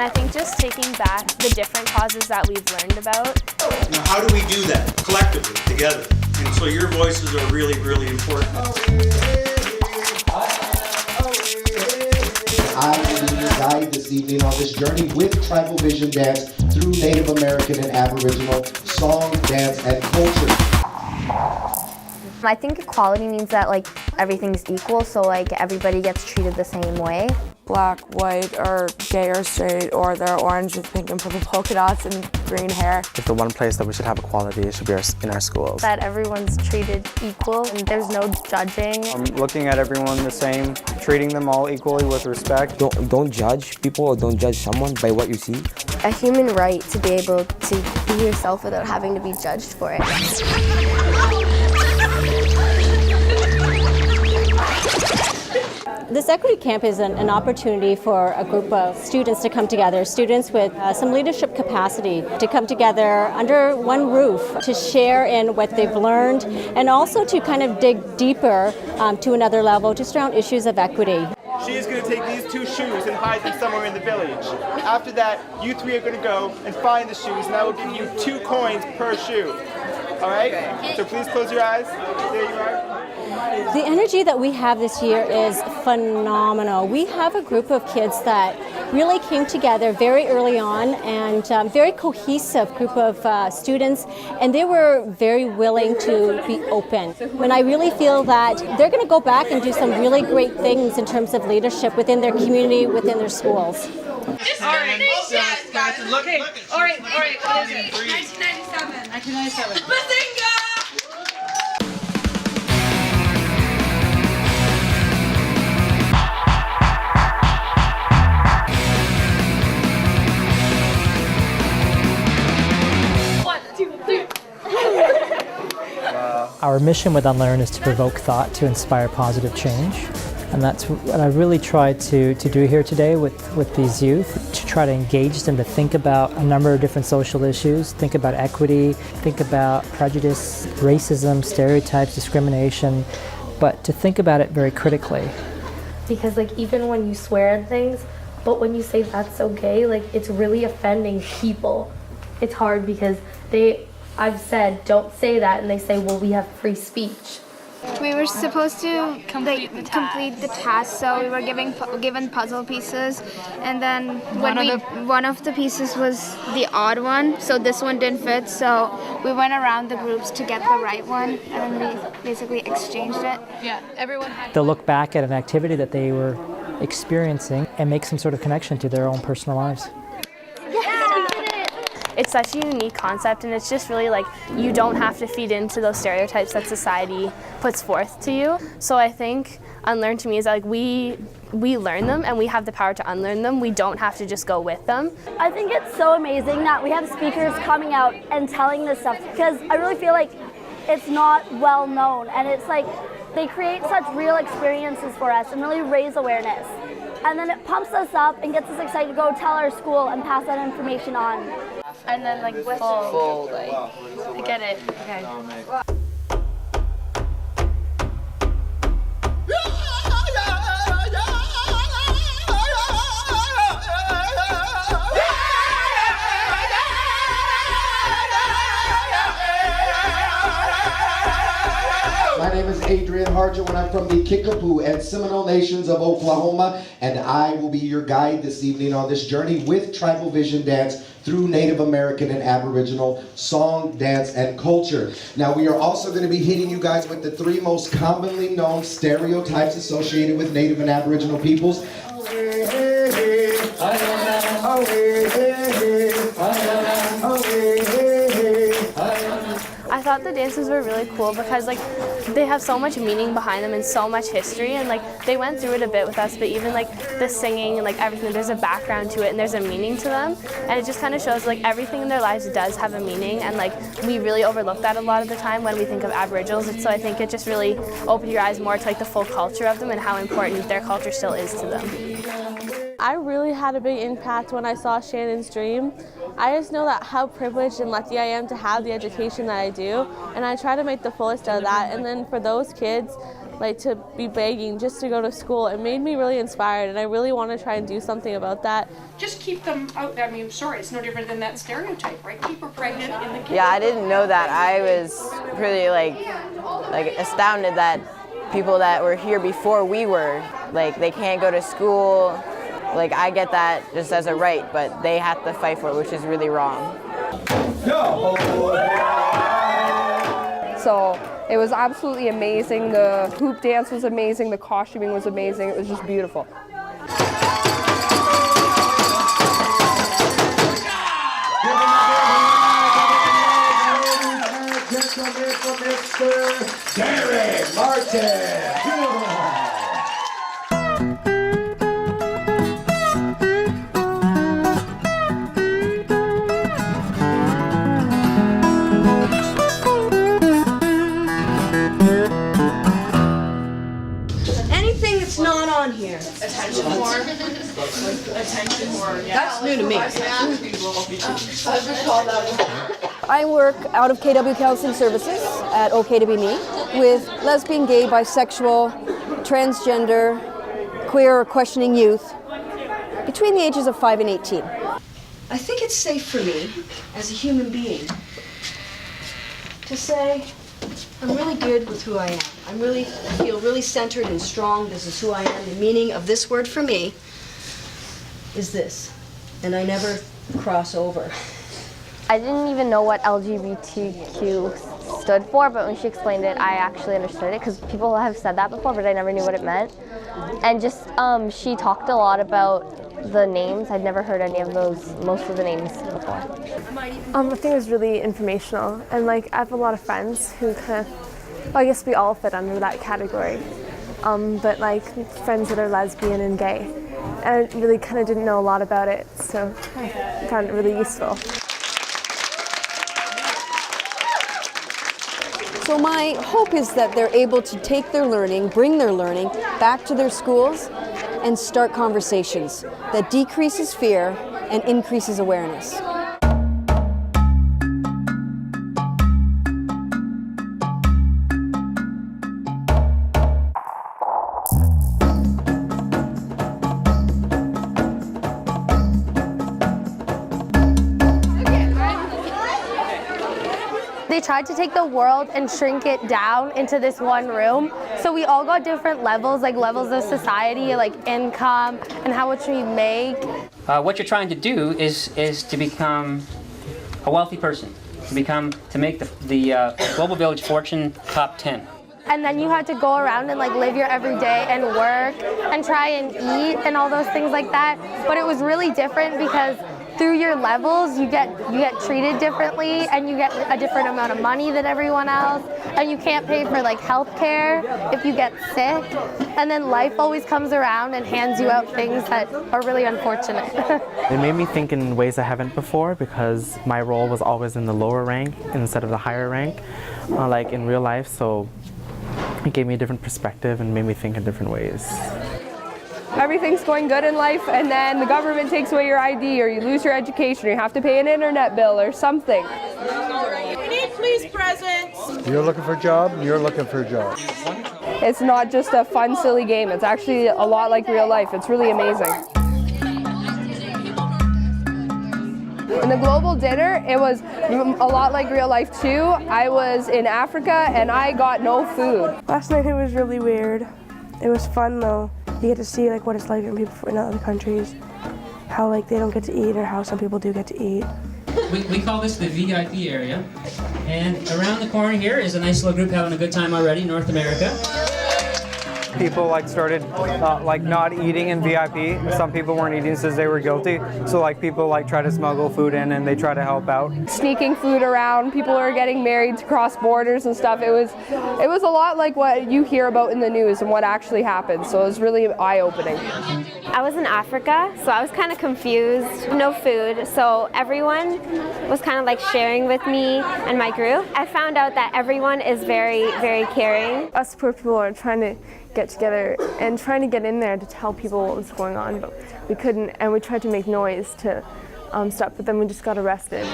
I think just taking back the different causes that we've learned about. Now, how do we do that collectively, together? And so your voices are really, really important. I will be your guide this evening on this journey with Tribal Vision Dance through Native American and Aboriginal song, dance, and culture. I think equality means that like everything's equal, so like everybody gets treated the same way. Black, white, or gay or straight, or they're orange with pink and purple polka dots and green hair. If the one place that we should have equality, it should be in our schools. That everyone's treated equal and there's no judging. Looking at everyone the same, treating them all equally with respect. Don't judge people or don't judge someone by what you see. A human right to be able to be yourself without having to be judged for it. This equity camp is an opportunity for a group of students to come together, students with some leadership capacity, to come together under one roof to share in what they've learned and also to kind of dig deeper to another level just around issues of equity. She is going to take these two shoes and hide them somewhere in the village. After that, you three are going to go and find the shoes, and I will give you 2 coins per shoe. All right? So please close your eyes. There you are. The energy that we have this year is phenomenal. We have a group of kids that really came together very early on and very cohesive group of students, and they were very willing to be open. And I really feel that they're going to go back and do some really great things in terms of leadership within their community, within their schools. All right, look. All right, what is it? 1997. 1997. Bazinga! Our mission with Unlearn is to provoke thought to inspire positive change. And that's what I really tried to do here today with these youth, to try to engage them to think about a number of different social issues, think about equity, think about prejudice, racism, stereotypes, discrimination, but to think about it very critically. Because like even when you swear at things, but when you say that's okay, like it's really offending people. It's hard because I've said don't say that and they say, well, we have free speech. We were supposed to complete the task, so we were given puzzle pieces, and then one of the pieces was the odd one, so this one didn't fit, so we went around the groups to get the right one, and then we basically exchanged it. Yeah, everyone had They'll look back at an activity that they were experiencing and make some sort of connection to their own personal lives. It's such a unique concept, and it's just really like you don't have to feed into those stereotypes that society puts forth to you. So I think Unlearn to me is that like we learn them and we have the power to unlearn them. We don't have to just go with them. I think it's so amazing that we have speakers coming out and telling this stuff, because I really feel like it's not well known, and it's like they create such real experiences for us and really raise awareness. And then it pumps us up and gets us excited to go tell our school and pass that information on. And then like fold, like, I get it. Okay. My name is Adrian Harjo, and I'm from the Kickapoo and Seminole Nations of Oklahoma, and I will be your guide this evening on this journey with Tribal Vision Dance through Native American and Aboriginal song, dance, and culture. Now, we are also going to be hitting you guys with the 3 most commonly known stereotypes associated with Native and Aboriginal peoples. I thought the dances were really cool because like they have so much meaning behind them and so much history, and like they went through it a bit with us, but even like the singing and like everything, there's a background to it and there's a meaning to them, and it just kind of shows like everything in their lives does have a meaning, and like we really overlook that a lot of the time when we think of Aboriginals. And so I think it just really opened your eyes more to like the full culture of them and how important their culture still is to them. I really had a big impact when I saw Shannon's dream. I just know that how privileged and lucky I am to have the education that I do, and I try to make the fullest out of that. And then for those kids, like to be begging just to go to school. It made me really inspired, and I really want to try and do something about that. Just keep them out. I mean, sorry, it's no different than that stereotype, right? Keep her pregnant in the kitchen. Yeah, I didn't know that. I was pretty like astounded that people that were here before we were, like, they can't go to school. Like, I get that just as a right, but they have to fight for it, which is really wrong. So it was absolutely amazing. The hoop dance was amazing. The costuming was amazing. It was just beautiful. Mr. Derek Martin. Anything that's not on here. Attention more. Attention more. That's new to me. I work out of KW Counseling Services at OK to Be Me with lesbian, gay, bisexual, transgender, queer or questioning youth between the ages of 5 and 18. I think it's safe for me, as a human being, to say I'm really good with who I am. I feel really centered and strong. This is who I am. The meaning of this word for me is this, and I never cross over. I didn't even know what LGBTQ stood for, but when she explained it, I actually understood it, because people have said that before, but I never knew what it meant. And just, she talked a lot about the names. I'd never heard any of most of the names before. I think it was really informational, and like I have a lot of friends who kind of, well, I guess we all fit under that category, but like friends that are lesbian and gay, and I really kind of didn't know a lot about it, so I found it really useful. So my hope is that they're able to take their learning, bring their learning back to their schools and start conversations that decreases fear and increases awareness. They tried to take the world and shrink it down into this one room. So we all got different levels, like levels of society, like income and how much we make. What you're trying to do is to become a wealthy person, to make the Global Village Fortune top 10. And then you had to go around and like live your everyday and work and try and eat and all those things like that. But it was really different because through your levels, you get treated differently, and you get a different amount of money than everyone else, and you can't pay for like health care if you get sick. And then life always comes around and hands you out things that are really unfortunate. It made me think in ways I haven't before, because my role was always in the lower rank instead of the higher rank, like in real life. So it gave me a different perspective and made me think in different ways. Everything's going good in life, and then the government takes away your ID, or you lose your education, or you have to pay an internet bill or something. We need police presence. You're looking for a job, you're looking for a job. It's not just a fun, silly game. It's actually a lot like real life. It's really amazing. In the global dinner, it was a lot like real life too. I was in Africa and I got no food. Last night it was really weird. It was fun though. You get to see like what it's like in people in other countries, how like they don't get to eat or how some people do get to eat. We call this the VIP area, and around the corner here is a nice little group having a good time already, North America. People like started like not eating in VIP. Some people weren't eating since they were guilty. So like people like try to smuggle food in and they try to help out. Sneaking food around, people are getting married to cross borders and stuff. It was a lot like what you hear about in the news and what actually happens. So it was really eye-opening. I was in Africa, so I was kind of confused. No food, so everyone was kind of like sharing with me and my group. I found out that everyone is very, very caring. Us poor people are trying to get together and trying to get in there to tell people what was going on, but we couldn't, and we tried to make noise to stop, but then we just got arrested.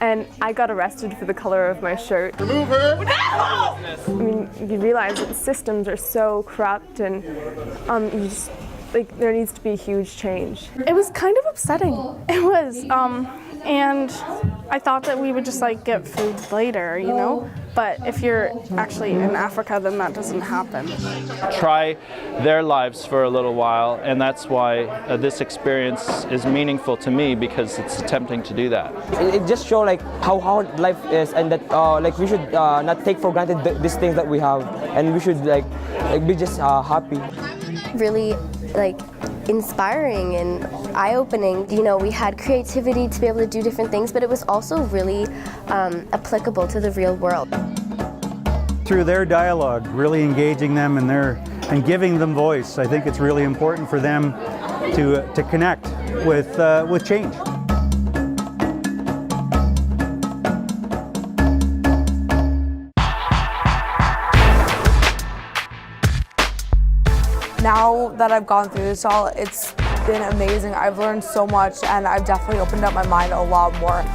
and I got arrested for the color of my shirt. Remove her! I mean, you realize that the systems are so corrupt, and you just, like, there needs to be a huge change. It was kind of upsetting. It was, and I thought that we would just like get food later, you know? But if you're actually in Africa, then that doesn't happen. Try their lives for a little while, and that's why this experience is meaningful to me, because it's attempting to do that. It just shows like how hard life is, and that like we should not take for granted these things that we have, and we should like be just happy. Really like inspiring and eye-opening. You know, we had creativity to be able to do different things, but it was also really applicable to the real world. Through their dialogue, really engaging them and giving them voice, I think it's really important for them to connect with change. Now that I've gone through this all, it's been amazing. I've learned so much, and I've definitely opened up my mind a lot more.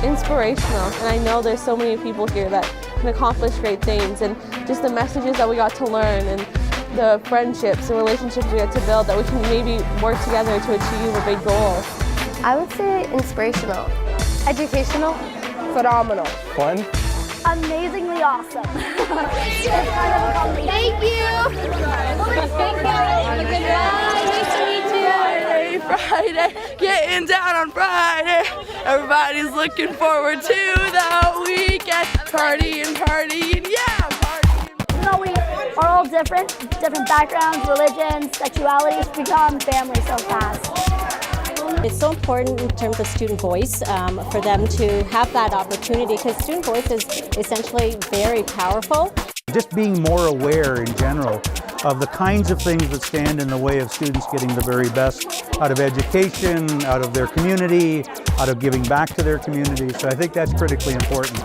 Inspirational, and I know there's so many people here that can accomplish great things, and just the messages that we got to learn, and the friendships and relationships we got to build, that we can maybe work together to achieve a big goal. I would say inspirational. Educational. Phenomenal. Fun. Amazingly awesome. It's kind of a combination. Thank you. Nice to meet you. Friday, getting down on Friday. Everybody's looking forward to the weekend. Partying, yeah, partying. You know, we are all different backgrounds, religions, sexualities, become family so fast. It's so important in terms of student voice for them to have that opportunity, because student voice is essentially very powerful. Just being more aware in general of the kinds of things that stand in the way of students getting the very best out of education, out of their community, out of giving back to their community. So I think that's critically important.